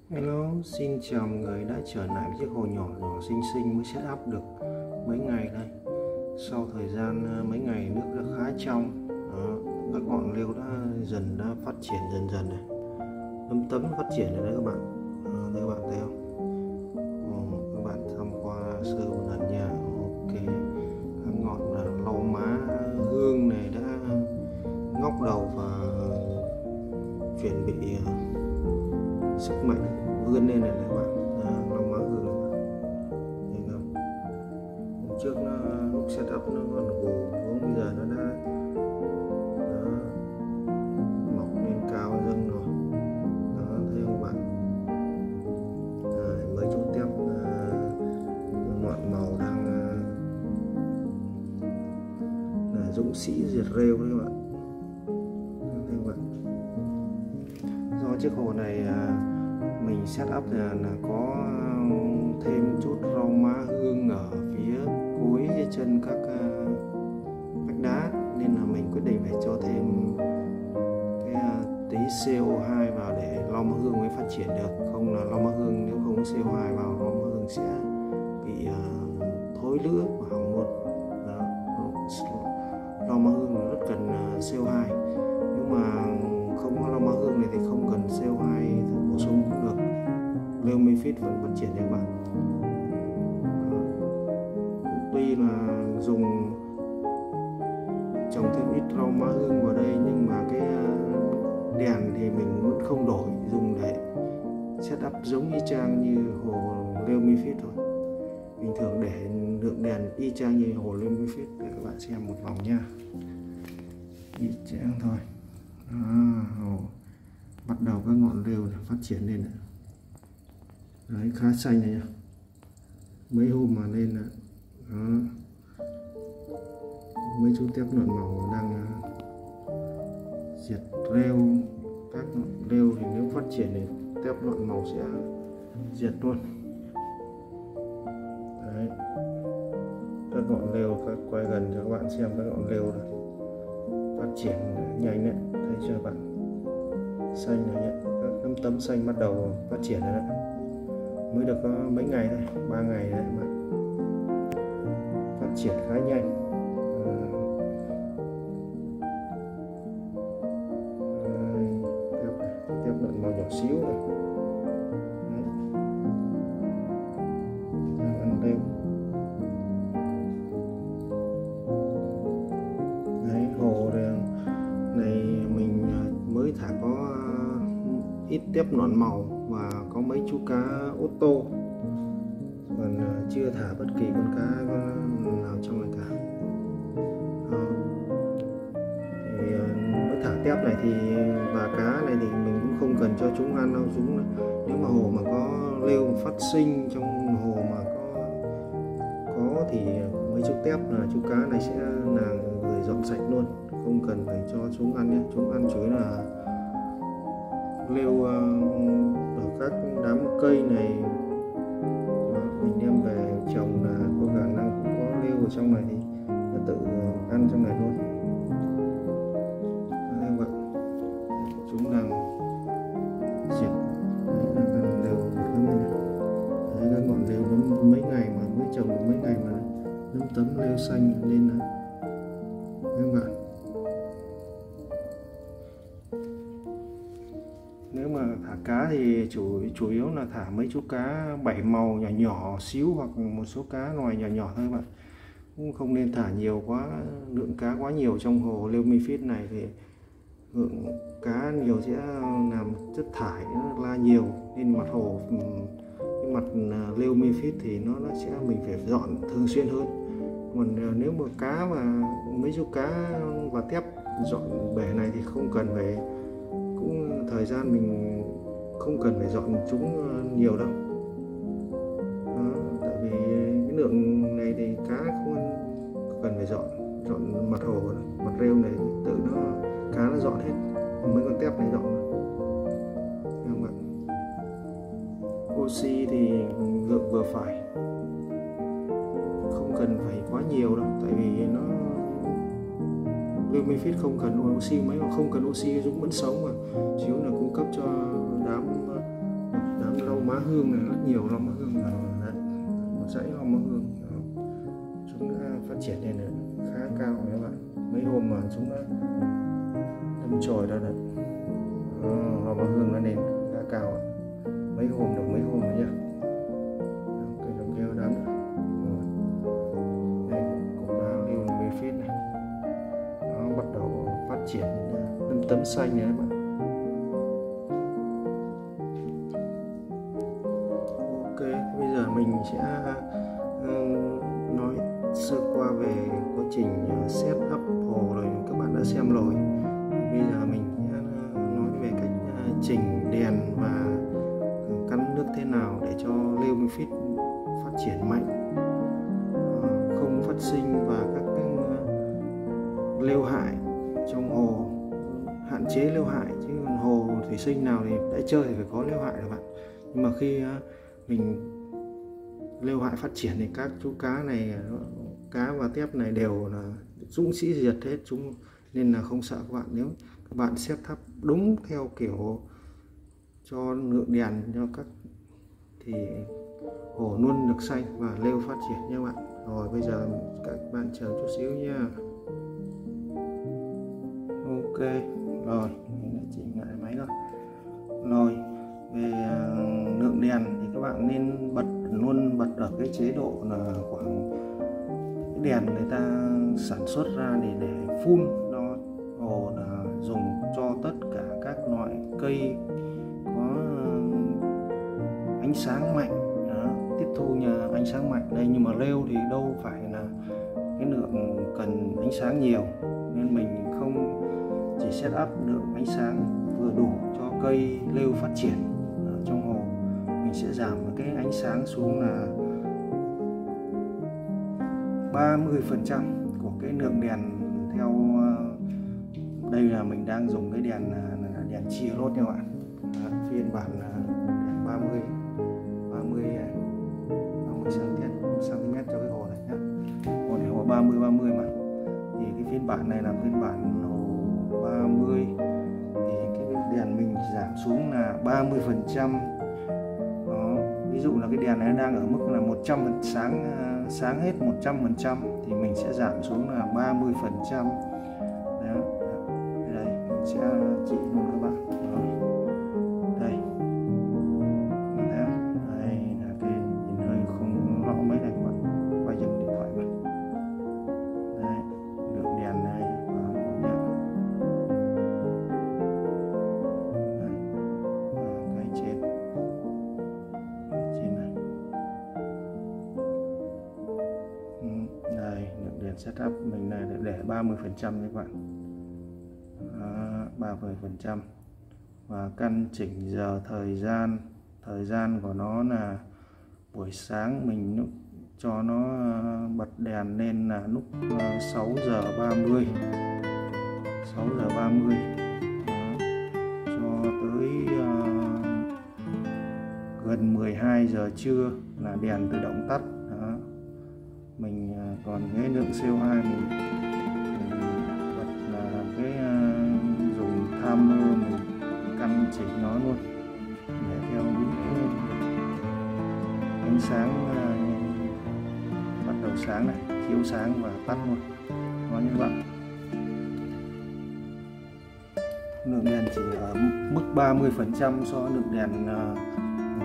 Hello, xin chào mọi người đã trở lại với chiếc hồ nhỏ nhỏ xinh xinh mới set up được mấy ngày đây. Sau thời gian mấy ngày nước đã khá trong, đó, các ngọn rêu đã phát triển dần dần này, nấm tấm phát triển rồi đấy các bạn. Đây các bạn thấy không? Các bạn tham qua sơ một lần nha. Ok, các ngọn lau má hương này đã ngóc đầu và chuẩn bị sức mạnh vươn lên này các bạn. Lòng má gừng này, thấy không? Hôm trước lúc setup nó còn gồ xuống, bây giờ nó đã mọc lên cao dâng rồi đó, thấy không bạn? Mới chỗ tép ngọn màu đang dũng sĩ diệt rêu đấy các bạn. Thấy không bạn? Do chiếc hồ này mình set up là có thêm chút rau má hương ở phía cuối chân các vách đá, nên là mình quyết định phải cho thêm cái tí CO2 vào để lau má hương mới phát triển được. Không là lau má hương nếu không có CO2 vào, lau má hương sẽ bị thối lữa và hỏng luôn. Lau má hương rất cần CO2, nhưng mà không có lau má hương này thì không cần CO2 bổ sung cũng được, rêu mephit vẫn phát triển các bạn. Tuy là dùng trồng thêm ít rau má hương vào đây, nhưng mà cái đèn thì mình vẫn không đổi, dùng để setup giống y chang như hồ rêu mephit thôi. Bình thường để lượng đèn y chang như hồ rêu mephit để các bạn xem một vòng nha, y chang thôi. Bắt đầu các ngọn rêu phát triển lên này. Đấy, khá xanh này nhá, mấy hôm mà lên đó. Mấy chú tép nhuận màu đang diệt rêu. Các ngọn rêu thì nếu phát triển thì tép nhuận màu sẽ diệt luôn. Đấy, các ngọn rêu, các quay gần cho các bạn xem các ngọn rêu này phát triển nhanh đấy, thấy chưa bạn? Xanh này nhé, các nấm tấm xanh bắt đầu phát triển rồi đấy, mới được có mấy ngày thôi, 3 ngày đấy mà phát triển khá nhanh. Tiếp lợn màu nhỏ xíu này, ăn rêu. Đấy, hồ này mình mới thả có ít tép nọn màu và có mấy chú cá ô tô, còn chưa thả bất kỳ con cá nào trong này cả. Thì mới thả tép này thì và cá này thì mình cũng không cần cho chúng ăn đâu. Chúng nếu mà hồ mà có rêu phát sinh trong hồ mà có thì mấy chú tép là chú cá này sẽ là người dọn sạch luôn, không cần phải cho chúng ăn nhé. Chúng ăn chủ yếu là rêu ở các đám cây này. Mình đem về trồng là có khả năng cũng có rêu ở trong này thì nó tự ăn trong này luôn. Đây các bạn, chúng đang diệt. Đấy, đang ăn rêu lắm này. Đấy, các ngọn rêu mấy ngày mà mới trồng được mấy ngày mà nấm tấm rêu xanh lên này. Đấy các bạn, nếu mà thả cá thì chủ yếu là thả mấy chú cá bảy màu nhỏ nhỏ xíu, hoặc một số cá loài nhỏ nhỏ thôi các bạn, cũng không nên thả nhiều quá. Lượng cá quá nhiều trong hồ rêu mephit này thì lượng cá nhiều sẽ làm chất thải nó ra nhiều, nên mặt hồ, cái mặt rêu mephit thì nó sẽ mình phải dọn thường xuyên hơn. Còn nếu mà cá và mấy chú cá và tép dọn bể này thì không cần phải, cũng thời gian mình không cần phải dọn chúng nhiều đâu. Đó, tại vì cái lượng này thì cá không cần phải dọn mặt hồ, mặt rêu này tự cá nó dọn hết, mấy con tép này dọn. Thấy không ạ? Oxy thì lượng vừa phải, không cần phải quá nhiều đâu, tại vì nó rêu mephit không cần oxy mấy, mà không cần oxy chúng vẫn sống mà, chỉ là cung cấp cho đám má hương này rất nhiều lon má hương này, một dãy lon má hương chúng đã phát triển lên khá cao rồi các bạn. Mấy hôm mà chúng đã đâm chồi ra được lon má hương nó lên khá cao, mấy hôm được mấy hôm rồi nhá. Cây đồng keo đắng đây cũng đã lưu phết này, nó bắt đầu phát triển tấm xanh này các bạn. Ok, bây giờ mình sẽ nói sơ qua về quá trình setup hồ rồi, các bạn đã xem rồi. Bây giờ mình sẽ nói về cách chỉnh đèn và cắn nước thế nào để cho Leomyphis phát triển mạnh, không phát sinh và các lêu hại trong hồ, hạn chế lêu hại, chứ còn hồ thủy sinh nào thì đã chơi thì phải có lêu hại các bạn. Nhưng mà khi mình lêu hại phát triển thì các chú cá này, cá và tép này đều là dũng sĩ diệt hết chúng, nên là không sợ các bạn. Nếu các bạn setup đúng theo kiểu cho lượng đèn cho các thì hồ luôn được xanh và lêu phát triển nha các bạn. Rồi bây giờ các bạn chờ chút xíu nha. Ok rồi, mình đã chỉnh lại máy rồi. Rồi về lượng đèn thì các bạn nên luôn bật ở cái chế độ là khoảng cái đèn người ta sản xuất ra để full. Nó hồ là dùng cho tất cả các loại cây có ánh sáng mạnh đó, tiếp thu ánh sáng mạnh đây. Nhưng mà lêu thì đâu phải là cái lượng cần ánh sáng nhiều, nên mình không chỉ setup lượng ánh sáng vừa đủ cho cây lêu phát triển ở trong hồ. Mình sẽ giảm cái ánh sáng xuống là 30% của cái lượng đèn. Theo đây là mình đang dùng cái đèn chia lốt nha các bạn. Phiên bản đèn 30 cm cho cái hồ này nhé. Hồ này hồ 30 mà, thì cái phiên bản này là phiên bản hồ 30 thì cái đèn mình giảm xuống là 30%. Đó, ví dụ là cái đèn này đang ở mức là 100% sáng hết 100% thì mình sẽ giảm xuống là 30%. Đó. Đây mình sẽ chỉ luôn các bạn. Đó. Đây. Đó. Đây là cái nhìn hơi không rõ mấy này các bạn, quay cho điện thoại mà. Đây, lượng đèn này vào nhé. Đây. Cái trên này. Đây, lượng đèn setup mình này để 30% các bạn. 30%. Và căn chỉnh giờ thời gian của nó là buổi sáng mình cho nó bật đèn lên là lúc 6:30 cho tới gần 12 giờ trưa là đèn tự động tắt. Đó. Mình còn cái lượng CO2 mình bật là cái dùng timer, mình căn chỉnh nó luôn để theo những cái ánh sáng bắt đầu sáng này, chiếu sáng và tắt luôn. Đó như bạn, lượng đèn chỉ ở mức 30% so với lượng đèn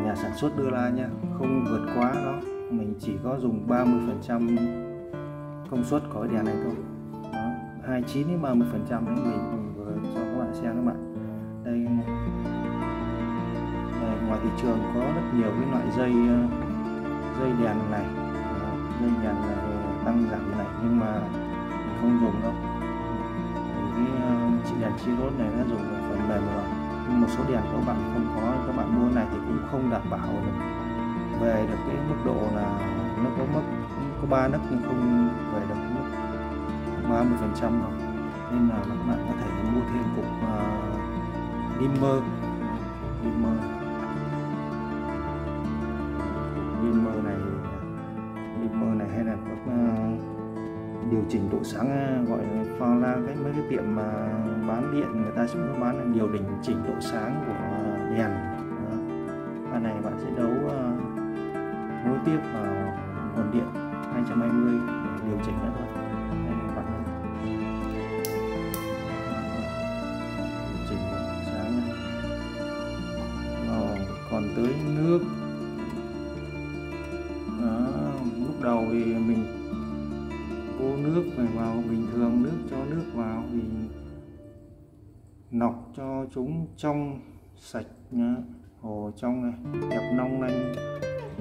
nhà sản xuất đưa ra nha, không vượt quá nó. Mình chỉ có dùng 30% công suất của cái đèn này thôi. Đó, 29 đến 30% đấy mình vừa cho các bạn xem các bạn. Đây, ngoài thị trường có rất nhiều cái loại dây đèn này, dây đèn này tăng giảm này, nhưng mà mình không dùng đâu. Cái chị đèn chia đốt này nó dùng phần mềm rồi, nhưng một số đèn của các bạn không có, các bạn mua này thì cũng không đảm bảo được về được cái mức độ là nó có 3 nấc nhưng không về được mức 30% đâu. Nên là các bạn có thể mua thêm cục dimmer này, hay là có điều chỉnh độ sáng, gọi là mấy cái tiệm mà bán điện người ta sẽ bán là điều chỉnh độ sáng của đèn. Cái này bạn sẽ đầu còn tới nước. Đó, lúc đầu thì mình vô nước phải vào bình thường, nước cho nước vào thì lọc cho chúng trong sạch nhá. Hồ trong này đẹp long lanh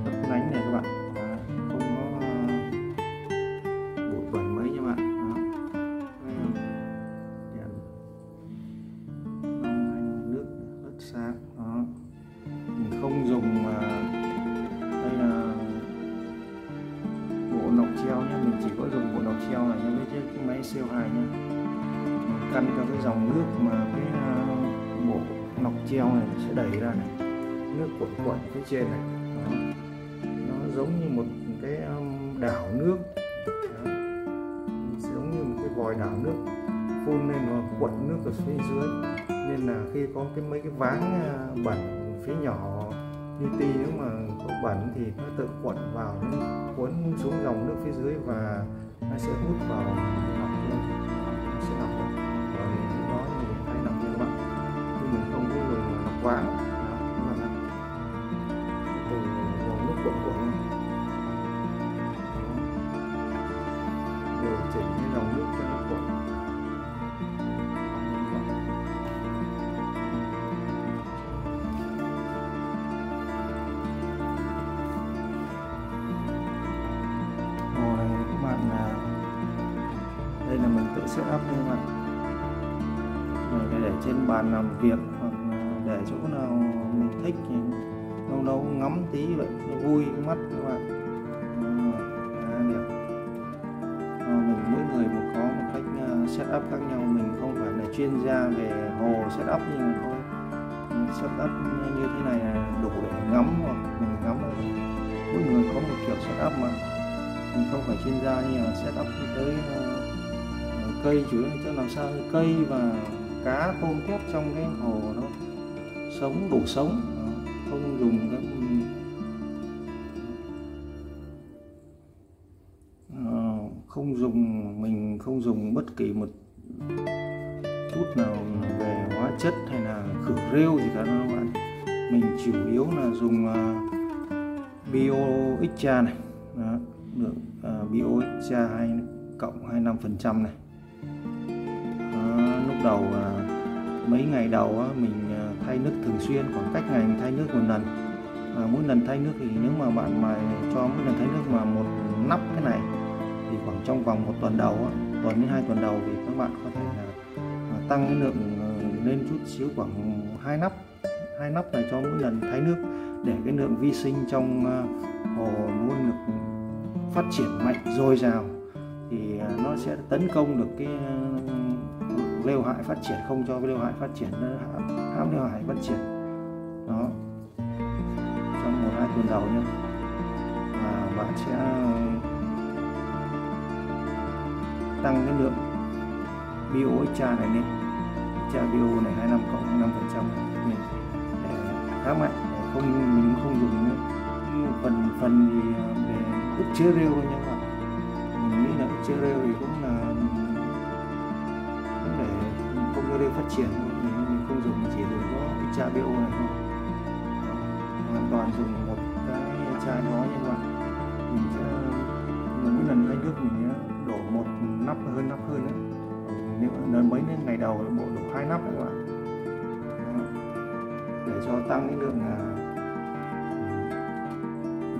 lấp lánh này các bạn. Đó, không có bụi bẩn mấy nha bạn. Đó, đèn long lanh, nước rất sáng. Đó, mình không dùng đây là bộ lọc treo nhé, mình chỉ có dùng bộ lọc treo này với cái máy CO2 nhé. Mình căn cho cái dòng nước mà cái bộ lọc treo này sẽ đẩy ra này, nước cuộn cuộn phía trên này. Đó, nó giống như một cái đảo nước. Đó, giống như một cái vòi đảo nước phun lên và cuộn nước ở phía dưới, nên là khi có mấy cái váng bẩn phía nhỏ như ti, nếu mà có bẩn thì nó tự cuộn vào, nó cuốn xuống dòng nước phía dưới và nó sẽ hút vào lọc luôn, nó sẽ lọc rồi lúc đó mình thay lọc cho các bạn, nhưng mình không có dùng lọc váng. Đó, các bạn ạ, từ dòng nước cuộn cuộn này điều chỉnh cái dòng nước cho nó cuộn. Đây là mình tự set up thôi mà, này để trên bàn làm việc hoặc để chỗ nào mình thích thì lâu lâu ngắm tí vậy nó vui cái mắt các bạn. Được. Mình mỗi người có một cách set up khác nhau, mình không phải là chuyên gia về hồ set up, nhưng mà thôi set up như thế này là đủ để ngắm, hoặc mình ngắm mỗi người có một kiểu set up mà. Mình không phải chuyên gia nhưng mà set up tới cây, chủ yếu cho làm sao cây và cá tôm tép trong cái hồ nó sống đủ sống, không dùng các mình không dùng bất kỳ một chút nào về hóa chất hay là khử rêu gì cả đâu các bạn. Mình chủ yếu là dùng Bio Extra này. Đó, lượng Bio Extra 2 cộng 25% này. Lúc đầu mấy ngày đầu mình thay nước thường xuyên, khoảng cách ngày mình thay nước một lần. Mỗi lần thay nước thì nếu mà bạn mà cho mỗi lần thay nước mà một nắp cái này thì khoảng trong vòng một tuần đầu, tuần đến 2 tuần đầu thì các bạn có thể là tăng cái lượng lên chút xíu, khoảng 2 nắp này cho mỗi lần thay nước, để cái lượng vi sinh trong hồ luôn được phát triển mạnh dồi dào, thì nó sẽ tấn công được cái lêu hại phát triển, không cho cái lêu hại phát triển, hãm lêu hại phát triển. Đó, trong 1-2 tuần đầu nhé, và bạn sẽ tăng cái lượng Bio Extra này lên, Extra Bio này 25 cộng 5% để khá mạnh, để mình không dùng phần gì để ức chế rêu đâu nha các bạn. Mình nghĩ là ức chế rêu thì cũng là để không cho rêu phát triển thôi. Mình không dùng, chỉ dùng có Extra Bio này thôi. Hoàn toàn dùng một cái chai đó nha các bạn. Mình sẽ mỗi lần lấy nước mình đổ một nắp hơn đấy. Nếu lần mấy ngày đầu bộ đổ 2 nắp các bạn. Đó, để cho tăng cái lượng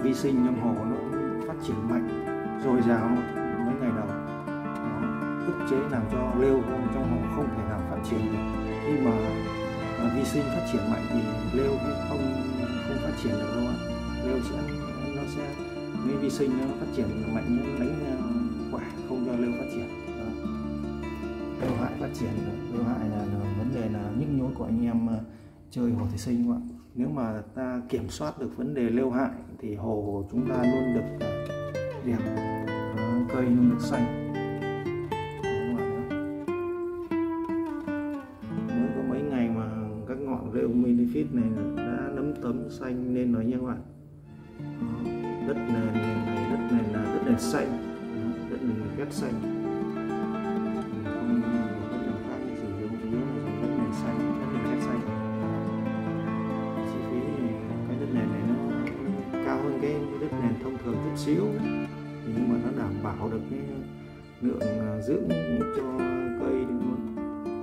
vi sinh trong hồ nó phát triển mạnh dồi dào mấy ngày đầu. Đó, ức chế làm cho lêu trong hồ không thể nào phát triển được. Khi mà vi sinh phát triển mạnh thì lêu không phát triển được đâu ạ. Lêu nó sẽ cái vi sinh nó phát triển mạnh, nhưng đánh khỏe, không cho lêu phát triển. Lêu hại phát triển, lêu hại là vấn đề là nhức nhối của anh em chơi hồ thủy sinh các bạn. Nếu mà ta kiểm soát được vấn đề lêu hại thì hồ chúng ta luôn được đẹp, cây luôn được xanh. Mới có mấy ngày mà các ngọn rêu Millipede này đã nấm tấm xanh lên rồi nha các bạn. Đất nền này, đất nền là đất nền xanh, đất nền ghét xanh. Không có đất nền khác thì sử dụng chủ yếu là dùng đất nền xanh, đất nền ghét xanh. Chi phí xíu, nhưng mà nó đảm bảo được cái lượng dưỡng cho cây thì nó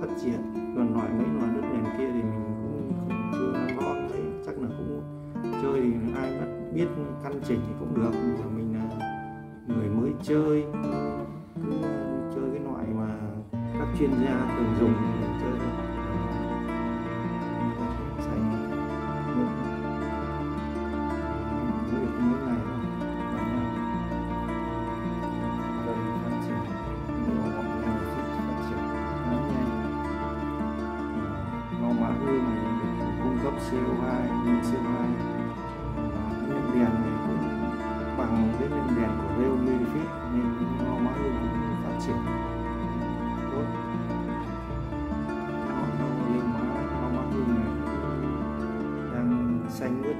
phát triển. Còn loại mấy loại đất nền kia thì mình cũng không chưa ngon đấy, chắc là cũng chơi thì ai biết căn chỉnh thì cũng được, nhưng mà mình là người mới chơi, cứ chơi cái loại mà các chuyên gia thường dùng thì chơi được. CO2, nhưng CO2 và nhân đèn này cũng bằng cái nhân đèn của Real Medifit nên nó mã hương cũng phát triển tốt. Nó mã hương này đang xanh mướt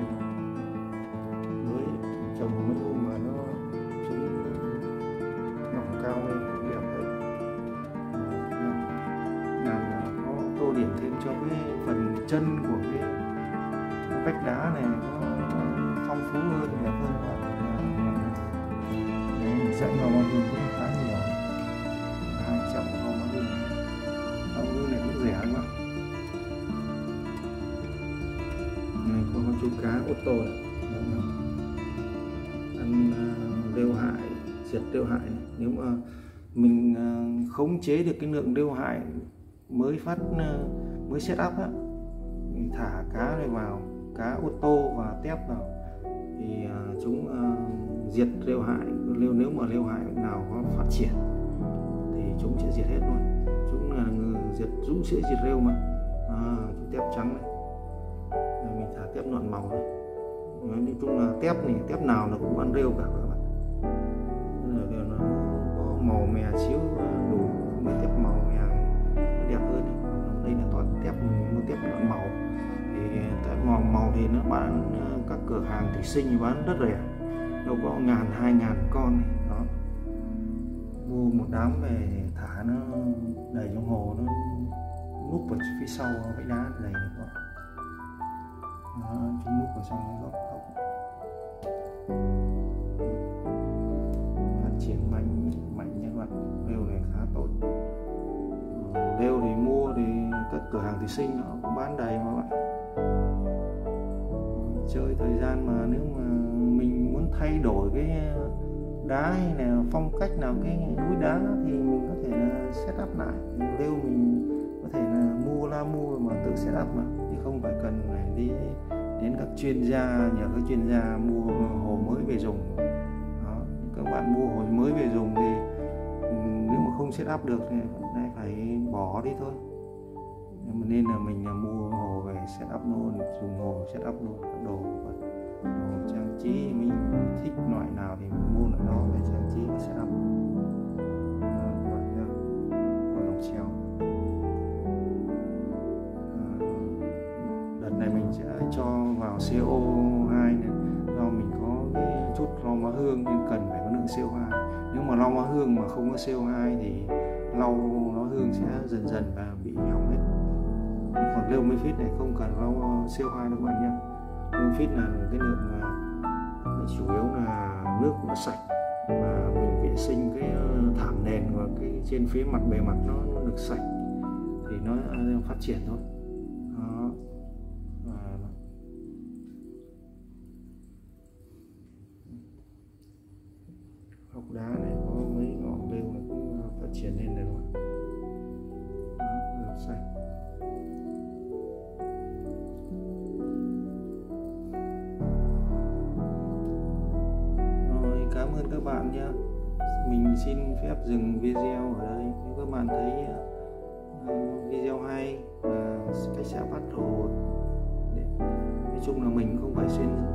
mới trồng mấy hôm mà nó chúng mỏng cao lên đẹp đấy. Làm có tô điểm thêm cho cái phần chân của cái vách đá này có phong phú hơn, đẹp hơn các bạn. Dãy lò mã hương cũng khá nhiều, 200 lò mã hương. Lò mã hương này cũng rẻ lắm. Này có con chú cá ô tô này, ăn rêu hại, diệt rêu hại này. Nếu mà mình khống chế được cái lượng rêu hại mới set up á, mình thả cá này vào, cá ô tô và tép vào thì chúng diệt rêu hại. Nếu mà rêu hại nào có phát triển thì chúng sẽ diệt hết luôn. Chúng là Dũng sẽ diệt rêu mà. Tép trắng này, rồi mình thả tép nhọn màu này. Nói chung là tép này, tép nào nó cũng ăn rêu cả các bạn. Nó có màu mè xíu đủ, mấy tép màu mè nó đẹp hơn. Đây là toàn tép, mua tép nhọn màu. Thì tép màu thì nó bán các cửa hàng thủy sinh bán rất rẻ, đâu có 1.000-2.000 con này. Đó, mua một đám về thả nó đầy trong hồ, nó núp vào phía sau vách đá đầy đó. Chúng núp vào trong cái góc phát triển mạnh nha các bạn. Rêu này khá tốt. Rêu thì mua thì các cửa hàng thủy sinh nó cũng bán đầy mà các bạn. Chơi thời gian mà nếu mà mình muốn thay đổi cái đá hay là phong cách nào cái núi đá thì mình có thể là set up lại. Rêu mình có thể là mua mà tự set up mà, chứ không phải cần phải đi đến các chuyên gia, nhờ các chuyên gia mua hồ mới về dùng. Đó, các bạn mua hồ mới về dùng thì nếu mà không set up được thì phải bỏ đi thôi. Nên là mình mua hồ về set up luôn, dùng hồ set up luôn các đồ trang trí. Mình thích loại nào thì mình mua loại đó về trang trí và set up. Con lồng treo. Đợt này mình sẽ cho vào CO2 này, do mình có cái chút lau mã hương nên cần phải có lượng CO2. Nếu mà lau mã hương mà không có CO2 thì lau mã hương sẽ dần dần và bị hỏng hết. Còn Real Medifit này không cần lau CO2 đâu các bạn nhé. Real Medifit là cái lượng chủ yếu là nước nó sạch và mình vệ sinh cái thảm nền và cái trên phía mặt bề mặt nó được sạch thì nó phát triển thôi. Đó. Góc đá này có mấy ngọn rêu này cũng phát triển lên rồi. Đó, sạch. Cảm ơn các bạn nhé. Mình xin phép dừng video ở đây. Nếu các bạn thấy video hay và cách sẽ bắt hồ, nói chung là mình không phải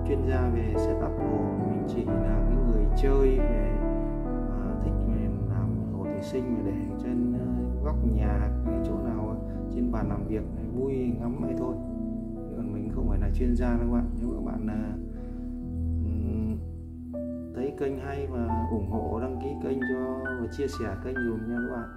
chuyên gia về setup hồ, mình chỉ là cái người chơi về thích về làm hồ thủy sinh để trên góc nhà, cái chỗ nào trên bàn làm việc này vui ngắm vậy thôi. Còn mình không phải là chuyên gia các bạn. Nếu các bạn thấy kênh hay và ủng hộ, đăng ký kênh cho và chia sẻ kênh dùm nha các bạn.